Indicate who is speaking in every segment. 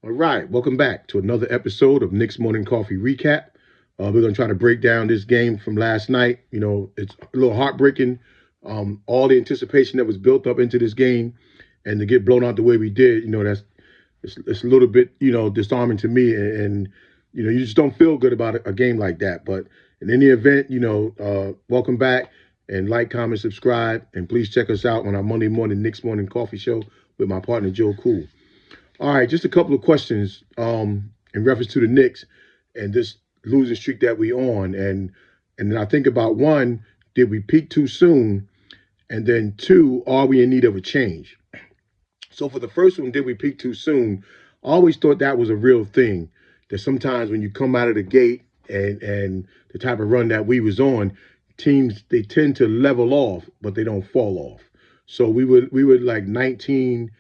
Speaker 1: All right, welcome back to another episode of Nick's Morning Coffee Recap. We're going to try to break down this game from last night. It's a little heartbreaking. All the anticipation that was built up into this game, and to get blown out the way we did, it's a little bit, disarming to me. And you just don't feel good about a game like that. But in any event, welcome back and like, comment, subscribe, and please check us out on our Monday morning Nick's Morning Coffee Show with my partner Joe Cool. All right, just a couple of questions in reference to the Knicks and this losing streak that we on, and then I think about one, did we peak too soon, and then two, are we in need of a change? So for the first one, did we peak too soon? I always thought that was a real thing. That sometimes when you come out of the gate and the type of run that we was on, teams they tend to level off, but they don't fall off. So we were like 19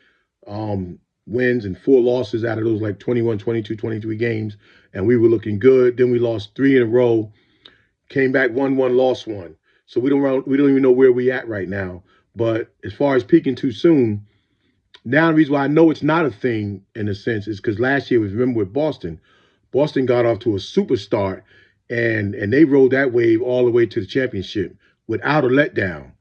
Speaker 1: wins and four losses out of those like 21, 22, 23 games, and we were looking good. Then we lost three in a row, came back, won one, lost one. So we don't even know where we at right now. But as far as peaking too soon, now the reason why I know it's not a thing in a sense is because last year, remember with Boston, Boston got off to a super start, and they rode that wave all the way to the championship without a letdown.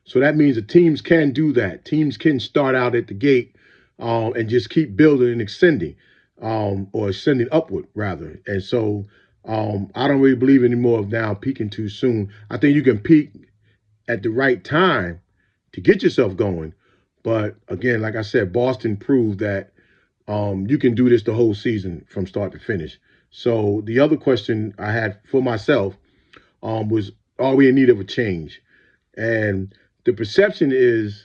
Speaker 1: So that means the teams can do that. Teams can start out at the gate and just keep building and extending, or ascending upward rather. And so I don't really believe anymore of now peaking too soon. I think you can peak at the right time to get yourself going. But again, like I said, Boston proved that you can do this the whole season from start to finish. So the other question I had for myself was, are we in need of a change? And the perception is,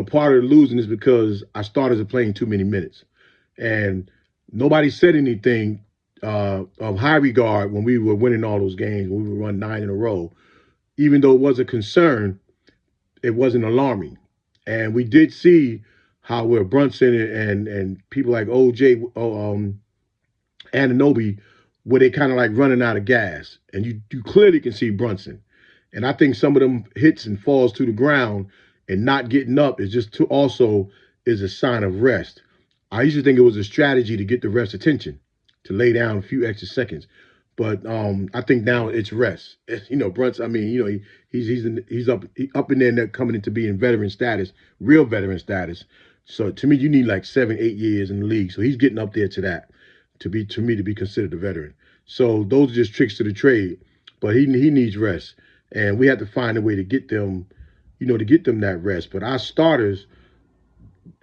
Speaker 1: part of the losing is because our starters are playing too many minutes. And nobody said anything of high regard when we were winning all those games, when we were run nine in a row. Even though it was a concern, it wasn't alarming. And we did see how where Brunson and people like OJ, Ananobi, where they kind of like running out of gas. And you clearly can see Brunson. And I think some of them hits and falls to the ground and not getting up is just also is a sign of rest. I used to think it was a strategy to get the ref's attention, to lay down a few extra seconds. But I think now it's rest. Brunson. I mean, he's up in there coming into being veteran status, real veteran status. So to me, you need like 7, 8 years in the league. So he's getting up there to that, to me to be considered a veteran. So those are just tricks to the trade. But he needs rest, and we have to find a way to get them, to get them that rest. But our starters,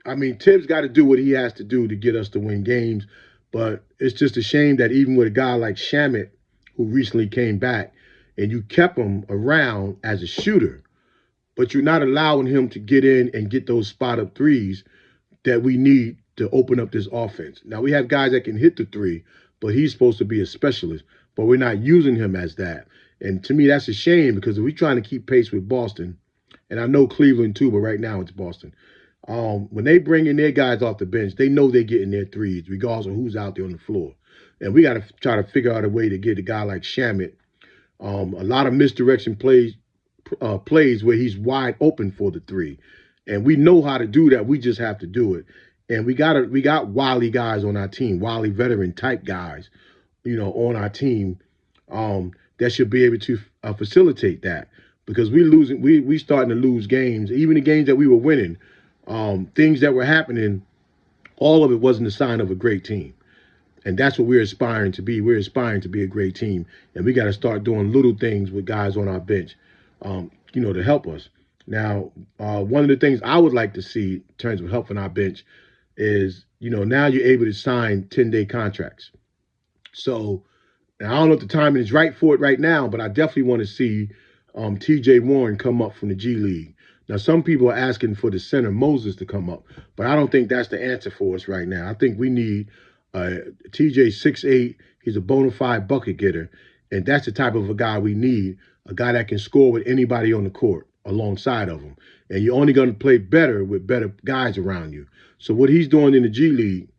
Speaker 1: I mean, Tibbs got to do what he has to do to get us to win games. But it's just a shame that even with a guy like Shamit, who recently came back, and you kept him around as a shooter, but you're not allowing him to get in and get those spot up threes that we need to open up this offense. Now we have guys that can hit the three, but he's supposed to be a specialist, but we're not using him as that. And to me, that's a shame because if we're trying to keep pace with Boston, and I know Cleveland too, but right now it's Boston. When they bring in their guys off the bench, they know they're getting their threes, regardless of who's out there on the floor. And we got to try to figure out a way to get a guy like Shamit. A lot of misdirection plays where he's wide open for the three, and we know how to do that. We just have to do it. And we got wily guys on our team, wily veteran type guys, on our team, that should be able to facilitate that because we starting to lose games, even the games that we were winning, things that were happening. All of it wasn't a sign of a great team. And that's what we're aspiring to be. We're aspiring to be a great team. And we got to start doing little things with guys on our bench, to help us. Now, one of the things I would like to see in terms of helping our bench is, now you're able to sign 10-day contracts. So now, I don't know if the timing is right for it right now, but I definitely want to see TJ Warren come up from the G League. Now, some people are asking for the center Moses to come up, but I don't think that's the answer for us right now. I think we need TJ 6'8". He's a bona fide bucket getter, and that's the type of a guy we need, a guy that can score with anybody on the court alongside of him. And you're only going to play better with better guys around you. So what he's doing in the G League,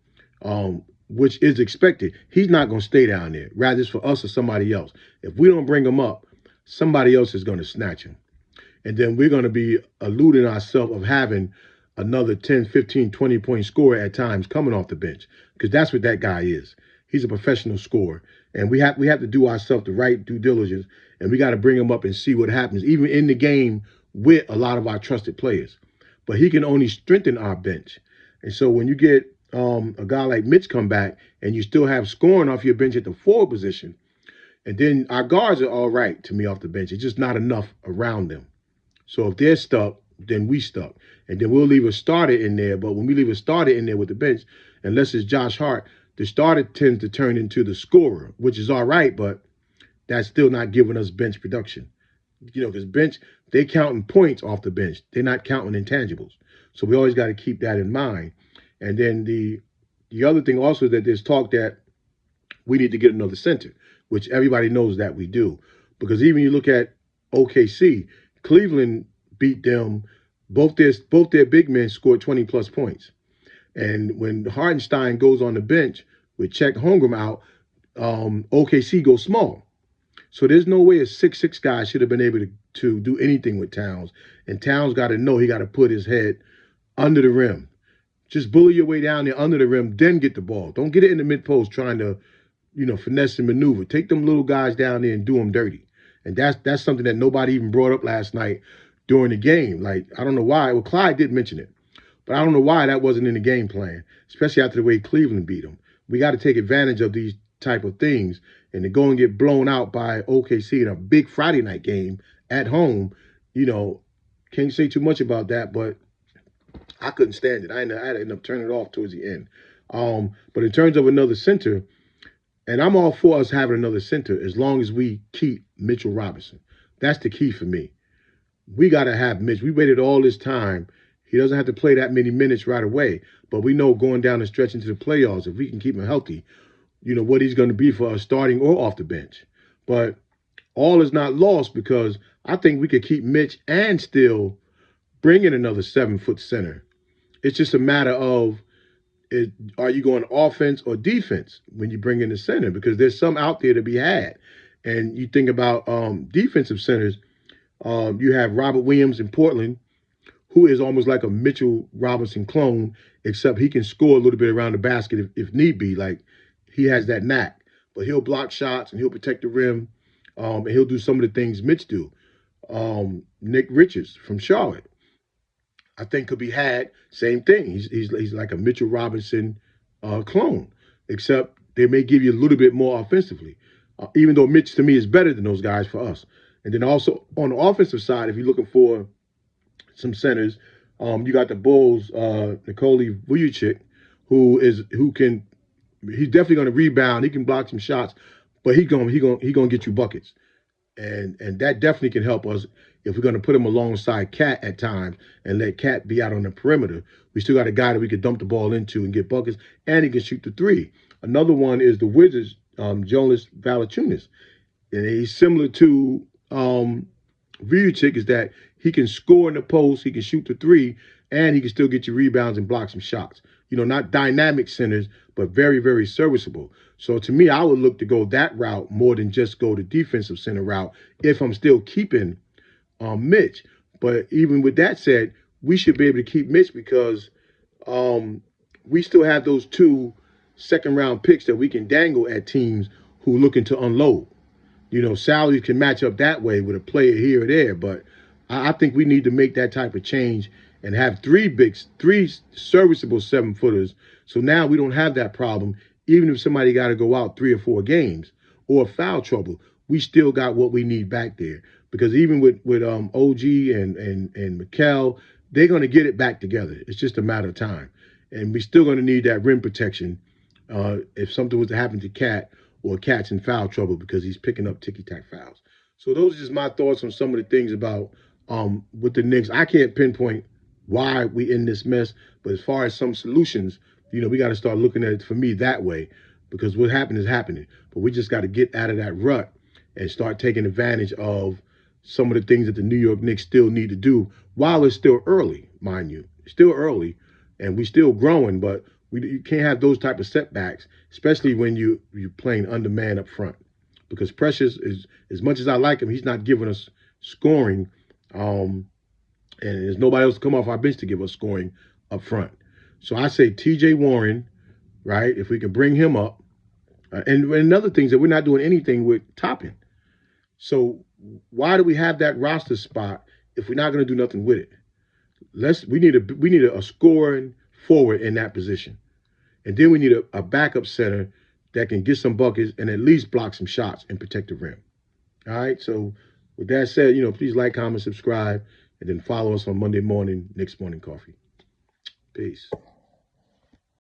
Speaker 1: which is expected, he's not going to stay down there. Rather, it's for us or somebody else. If we don't bring him up, somebody else is going to snatch him. And then we're going to be eluding ourselves of having another 10, 15, 20-point scorer at times coming off the bench, because that's what that guy is. He's a professional scorer. And we have to do ourselves the right due diligence, and we got to bring him up and see what happens, even in the game with a lot of our trusted players. But he can only strengthen our bench. And so when you get a guy like Mitch come back and you still have scoring off your bench at the forward position, and then our guards are all right to me off the bench. It's just not enough around them. So if they're stuck, then we stuck. And then we'll leave a starter in there. But when we leave a starter in there with the bench, unless it's Josh Hart, the starter tends to turn into the scorer, which is all right, but that's still not giving us bench production. Because bench, they counting points off the bench. They're not counting intangibles. So we always got to keep that in mind. And then the other thing also, that there's talk that we need to get another center, which everybody knows that we do. Because even you look at OKC, Cleveland beat them. Both their big men scored 20-plus points. And when Hartenstein goes on the bench with Chet Holmgren out, OKC goes small. So there's no way a 6'6" guy should have been able to do anything with Towns. And Towns got to know he got to put his head under the rim. Just bully your way down there under the rim, then get the ball. Don't get it in the mid-post trying to, finesse and maneuver. Take them little guys down there and do them dirty. And that's something that nobody even brought up last night during the game. Like, I don't know why. Well, Clyde did mention it. But I don't know why that wasn't in the game plan, especially after the way Cleveland beat them. We got to take advantage of these type of things. And to go and get blown out by OKC in a big Friday night game at home, can't say too much about that, but I couldn't stand it. I had to end up turning it off towards the end. But in terms of another center, and I'm all for us having another center as long as we keep Mitchell Robinson. That's the key for me. We got to have Mitch. We waited all this time. He doesn't have to play that many minutes right away, but we know going down the stretch into the playoffs, if we can keep him healthy, what he's going to be for us starting or off the bench. But all is not lost, because I think we could keep Mitch and still bring in another 7-foot center. It's just a matter of, are you going offense or defense when you bring in the center? Because there's some out there to be had. And you think about defensive centers, you have Robert Williams in Portland, who is almost like a Mitchell Robinson clone, except he can score a little bit around the basket if need be. Like, he has that knack. But he'll block shots and he'll protect the rim, and he'll do some of the things Mitch do. Nick Richards from Charlotte, I think, could be had. Same thing. He's like a Mitchell Robinson clone, except they may give you a little bit more offensively, even though Mitch to me is better than those guys for us. And then also on the offensive side, if you're looking for some centers, you got the Bulls, Nikola Vucevic, he's definitely going to rebound. He can block some shots, but he gonna get you buckets. And that definitely can help us if we're going to put him alongside Cat at times and let Cat be out on the perimeter. We still got a guy that we could dump the ball into and get buckets, and he can shoot the three. Another one is the Wizards, Jonas Valanciunas. And he's similar to Vucevic, is that he can score in the post, he can shoot the three, and he can still get you rebounds and block some shots. Not dynamic centers, but very, very serviceable. So to me, I would look to go that route more than just go the defensive center route if I'm still keeping Mitch. But even with that said, we should be able to keep Mitch because we still have those 2 second-round picks that we can dangle at teams who are looking to unload. Salaries can match up that way with a player here or there, but I think we need to make that type of change and have 3 serviceable 7-footers. So now we don't have that problem. Even if somebody got to go out 3 or 4 games or foul trouble, we still got what we need back there. Because even with OG and Mikal, they're going to get it back together. It's just a matter of time. And we're still going to need that rim protection if something was to happen to Cat, or Cat's in foul trouble because he's picking up ticky-tack fouls. So those are just my thoughts on some of the things about with the Knicks. I can't pinpoint why we in this mess, but as far as some solutions, we got to start looking at it, for me, that way, because what happened is happening. But we just got to get out of that rut and start taking advantage of some of the things that the New York Knicks still need to do while it's still early, mind you. It's still early, and we still growing, but you can't have those type of setbacks, especially when you're playing undermanned up front. Because Precious, is as much as I like him, he's not giving us scoring, and there's nobody else to come off our bench to give us scoring up front. So I say TJ Warren, right? If we can bring him up. And another thing is that we're not doing anything with Toppin. So why do we have that roster spot if we're not going to do nothing with it? We need a scoring forward in that position, and then we need a backup center that can get some buckets and at least block some shots and protect the rim. All right. So with that said, please like, comment, subscribe, and then follow us on Monday morning, Knicks Morning Coffee. Peace.